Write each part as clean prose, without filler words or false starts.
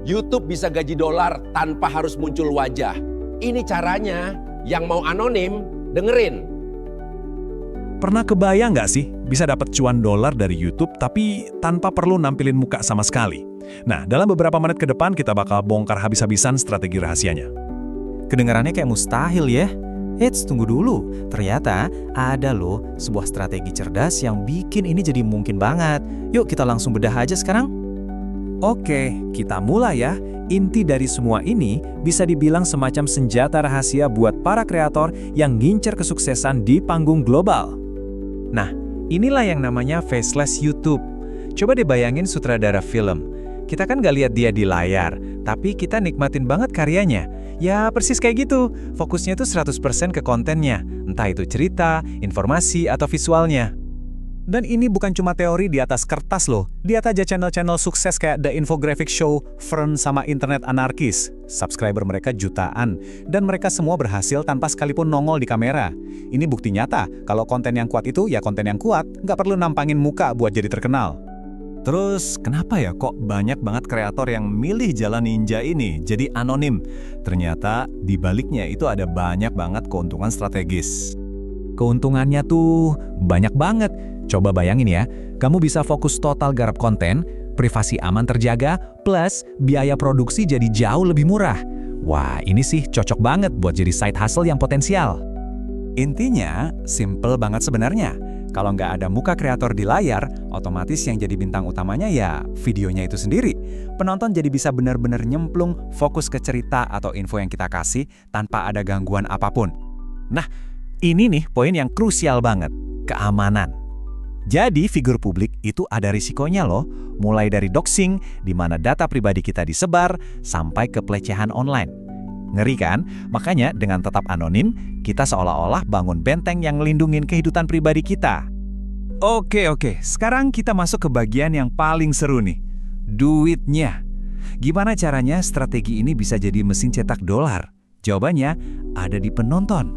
YouTube bisa gaji dolar tanpa harus muncul wajah. Ini caranya, yang mau anonim, dengerin. Pernah kebayang nggak sih bisa dapat cuan dolar dari YouTube tapi tanpa perlu nampilin muka sama sekali? Nah, dalam beberapa menit ke depan kita bakal bongkar habis-habisan strategi rahasianya. Kedengarannya kayak mustahil ya? Eits, tunggu dulu. Ternyata ada loh sebuah strategi cerdas yang bikin ini jadi mungkin banget. Yuk kita langsung bedah aja sekarang. Oke, kita mulai ya. Inti dari semua ini bisa dibilang semacam senjata rahasia buat para kreator yang ngincer kesuksesan di panggung global. Nah, inilah yang namanya faceless YouTube. Coba dibayangin sutradara film. Kita kan gak lihat dia di layar, tapi kita nikmatin banget karyanya. Ya persis kayak gitu, fokusnya itu 100% ke kontennya, entah itu cerita, informasi, atau visualnya. Dan ini bukan cuma teori di atas kertas loh. Lihat aja channel-channel sukses kayak The Infographic Show, Fern, sama Internet Anarkis. Subscriber mereka jutaan, dan mereka semua berhasil tanpa sekalipun nongol di kamera. Ini bukti nyata, kalau konten yang kuat itu ya konten yang kuat, nggak perlu nampangin muka buat jadi terkenal. Terus, kenapa ya kok banyak banget kreator yang milih jalan ninja ini jadi anonim? Ternyata di baliknya itu ada banyak banget keuntungan strategis. Keuntungannya tuh banyak banget. Coba bayangin ya, kamu bisa fokus total garap konten, privasi aman terjaga, plus biaya produksi jadi jauh lebih murah. Wah, ini sih cocok banget buat jadi side hustle yang potensial. Intinya, simple banget sebenarnya. Kalau nggak ada muka kreator di layar, otomatis yang jadi bintang utamanya ya videonya itu sendiri. Penonton jadi bisa benar-benar nyemplung, fokus ke cerita atau info yang kita kasih tanpa ada gangguan apapun. Nah, ini nih poin yang krusial banget, keamanan. Jadi figur publik itu ada risikonya loh, mulai dari doxing, di mana data pribadi kita disebar, sampai ke pelecehan online. Ngeri kan? Makanya dengan tetap anonim, kita seolah-olah bangun benteng yang ngelindungin kehidupan pribadi kita. Oke, sekarang kita masuk ke bagian yang paling seru nih, duitnya. Gimana caranya strategi ini bisa jadi mesin cetak dolar? Jawabannya ada di penonton.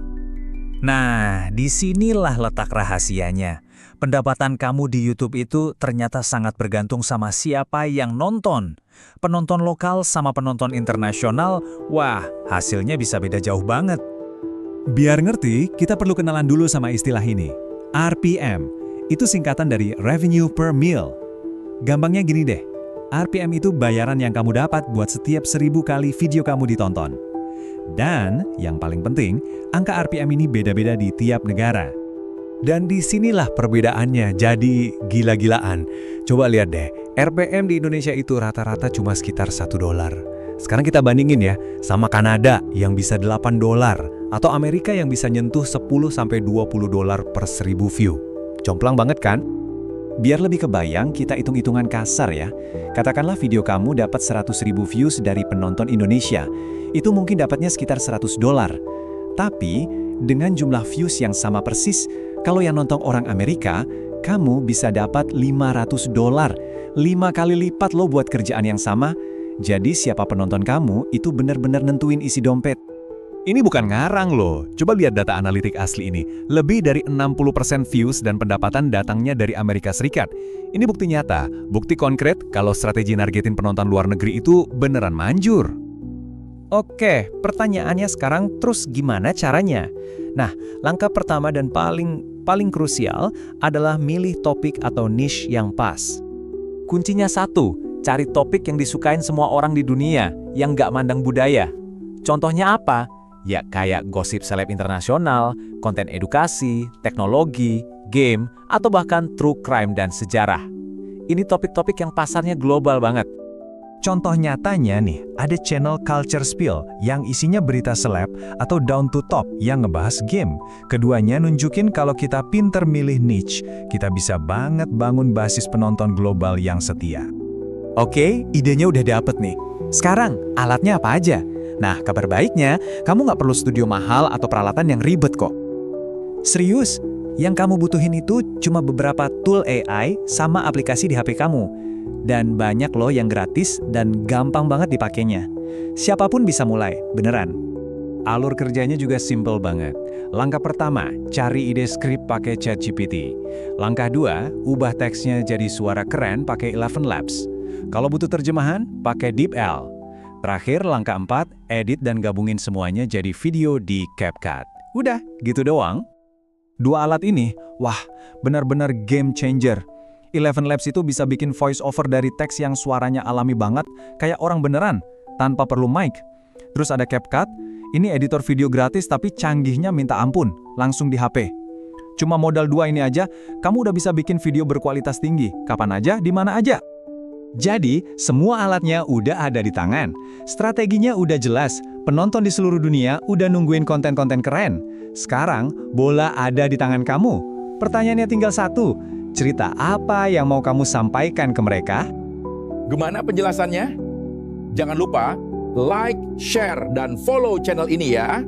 Nah, disinilah letak rahasianya. Pendapatan kamu di YouTube itu ternyata sangat bergantung sama siapa yang nonton. Penonton lokal sama penonton internasional, wah, hasilnya bisa beda jauh banget. Biar ngerti, kita perlu kenalan dulu sama istilah ini. RPM, itu singkatan dari Revenue Per Mille. Gampangnya gini deh, RPM itu bayaran yang kamu dapat buat setiap 1000 kali video kamu ditonton. Dan yang paling penting, angka RPM ini beda-beda di tiap negara. Dan disinilah perbedaannya jadi gila-gilaan. Coba lihat deh, RPM di Indonesia itu rata-rata cuma sekitar $1. Sekarang kita bandingin ya, sama Kanada yang bisa $8, atau Amerika yang bisa nyentuh $10-20 per 1000 view. Jomplang banget kan? Biar lebih kebayang, kita hitung-hitungan kasar ya. Katakanlah video kamu dapat 100.000 views dari penonton Indonesia. Itu mungkin dapatnya sekitar $100. Tapi, dengan jumlah views yang sama persis, kalau yang nonton orang Amerika, kamu bisa dapat $500. 5 kali lipat loh buat kerjaan yang sama. Jadi siapa penonton kamu, itu benar-benar nentuin isi dompet. Ini bukan ngarang loh. Coba lihat data analitik asli ini. Lebih dari 60% views dan pendapatan datangnya dari Amerika Serikat. Ini bukti nyata, bukti konkret kalau strategi nargetin penonton luar negeri itu beneran manjur. Oke, pertanyaannya sekarang terus gimana caranya? Nah, langkah pertama dan paling krusial adalah milih topik atau niche yang pas. Kuncinya satu, cari topik yang disukain semua orang di dunia, yang nggak mandang budaya. Contohnya apa? Ya kayak gosip seleb internasional, konten edukasi, teknologi, game, atau bahkan true crime dan sejarah. Ini topik-topik yang pasarnya global banget. Contoh nyatanya nih, ada channel Culture Spill yang isinya berita seleb atau Down to Top yang ngebahas game. Keduanya nunjukin kalau kita pinter milih niche, kita bisa banget bangun basis penonton global yang setia. Oke, idenya udah dapet nih. Sekarang, alatnya apa aja? Nah, kabar baiknya, kamu nggak perlu studio mahal atau peralatan yang ribet kok. Serius, yang kamu butuhin itu cuma beberapa tool AI sama aplikasi di HP kamu. Dan banyak loh yang gratis dan gampang banget dipakainya. Siapapun bisa mulai, beneran. Alur kerjanya juga simple banget. Langkah pertama, cari ide skrip pakai ChatGPT. Langkah 2, ubah teksnya jadi suara keren pakai Eleven Labs. Kalau butuh terjemahan, pakai DeepL. Terakhir, langkah 4, edit dan gabungin semuanya jadi video di CapCut. Udah, gitu doang. Dua alat ini, wah, benar-benar game changer. Eleven Labs itu bisa bikin voice over dari teks yang suaranya alami banget, kayak orang beneran, tanpa perlu mic. Terus ada CapCut, ini editor video gratis tapi canggihnya minta ampun, langsung di HP. Cuma modal 2 ini aja, kamu udah bisa bikin video berkualitas tinggi, kapan aja, di mana aja. Jadi, semua alatnya udah ada di tangan. Strateginya udah jelas, penonton di seluruh dunia udah nungguin konten-konten keren. Sekarang, bola ada di tangan kamu. Pertanyaannya tinggal satu, cerita apa yang mau kamu sampaikan ke mereka? Gimana penjelasannya? Jangan lupa like, share, dan follow channel ini ya.